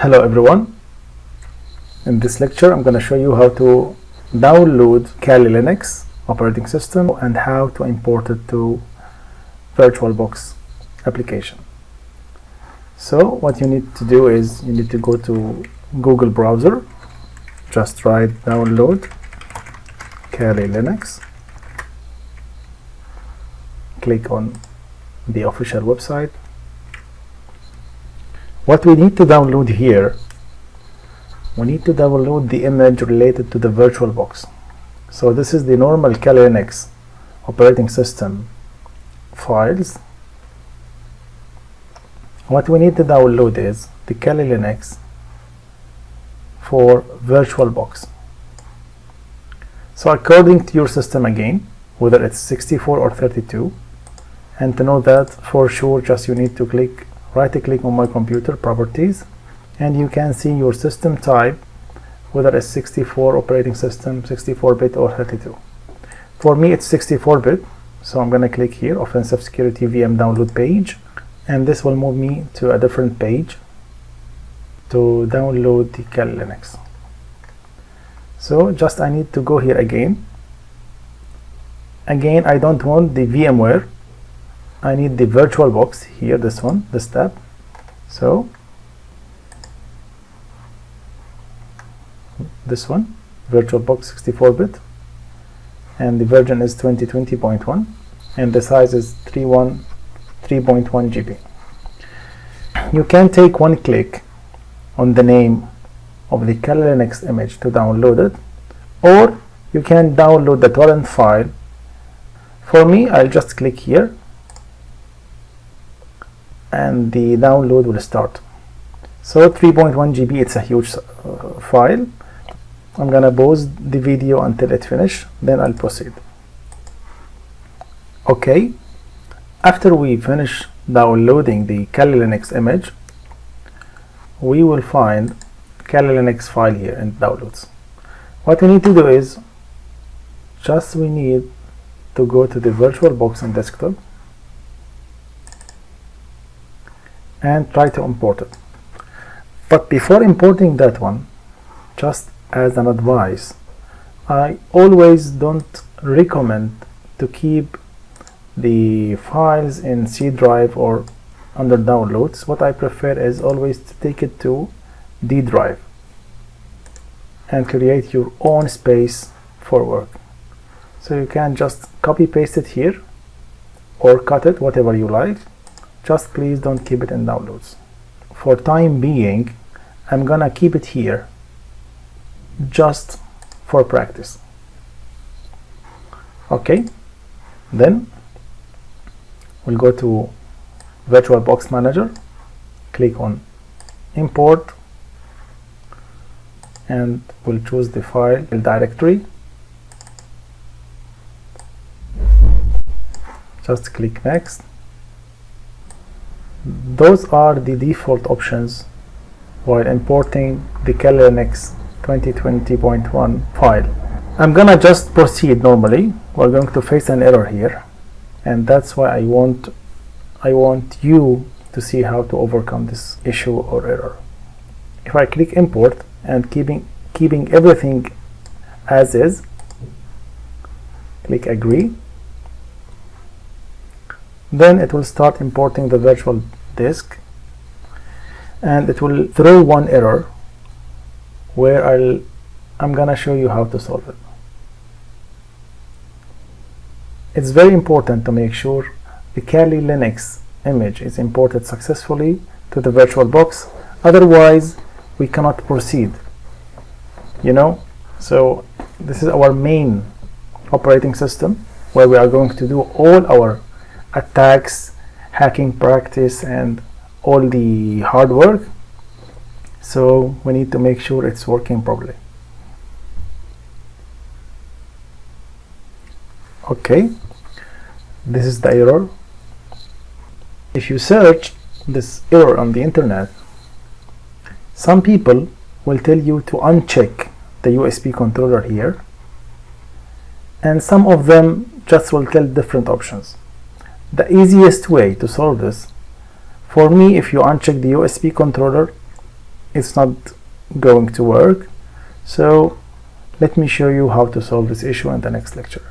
Hello everyone. In this lecture I'm going to show you how to download Kali Linux operating system and how to import it to VirtualBox application. So what you need to do is you need to go to Google browser, just write download Kali Linux, click on the official website. What we need to download here, we need to download the image related to the VirtualBox. So this is the normal Kali Linux operating system files. What we need to download is the Kali Linux for VirtualBox. So according to your system again, whether it's 64 or 32, and to know that for sure, just you need to right click on my computer properties, and you can see your system type, whether it's 64 operating system, 64-bit or 32. For me it's 64-bit, so I'm gonna click here, Offensive Security VM download page, and this will move me to a different page to download the Kali Linux. So just I need to go here again. I don't want the VMware, I need the VirtualBox here, this one, this tab. So this one, VirtualBox 64-bit, and the version is 2020.1, and the size is 3.1 GB. You can take one click on the name of the Kali Linux image to download it, or you can download the torrent file. For me, I'll just click here and the download will start. So 3.1 GB, it's a huge file. I'm gonna pause the video until it finishes, then I'll proceed. Okay, after we finish downloading the Kali Linux image, we will find Kali Linux file here in downloads. What we need to do is we need to go to the VirtualBox on desktop and try to import it. But before importing that one, just as an advice, I always don't recommend to keep the files in C drive or under downloads. What I prefer is always to take it to D drive and create your own space for work. So you can just copy paste it here or cut it, whatever you like. Just please don't keep it in downloads. For time being, I'm gonna keep it here just for practice. Okay, then we'll go to VirtualBox Manager, click on Import, and we'll choose the file directory. Just click Next. Those are the default options while importing the Kali Linux 2020.1 file. I'm gonna just proceed normally. We're going to face an error here, and that's why I want you to see how to overcome this issue or error. If I click import and keeping everything as is, click agree, then it will start importing the virtual disk, and it will throw one error where I'm gonna show you how to solve it. It's very important to make sure the Kali Linux image is imported successfully to the VirtualBox, otherwise we cannot proceed, so this is our main operating system where we are going to do all our attacks, hacking practice, and all the hard work. So we need to make sure it's working properly. Okay, this is the error. If you search this error on the internet, some people will tell you to uncheck the USB controller here, and some of them just will tell different options. The easiest way to solve this, for me, if you uncheck the USB controller, it's not going to work. So let me show you how to solve this issue in the next lecture.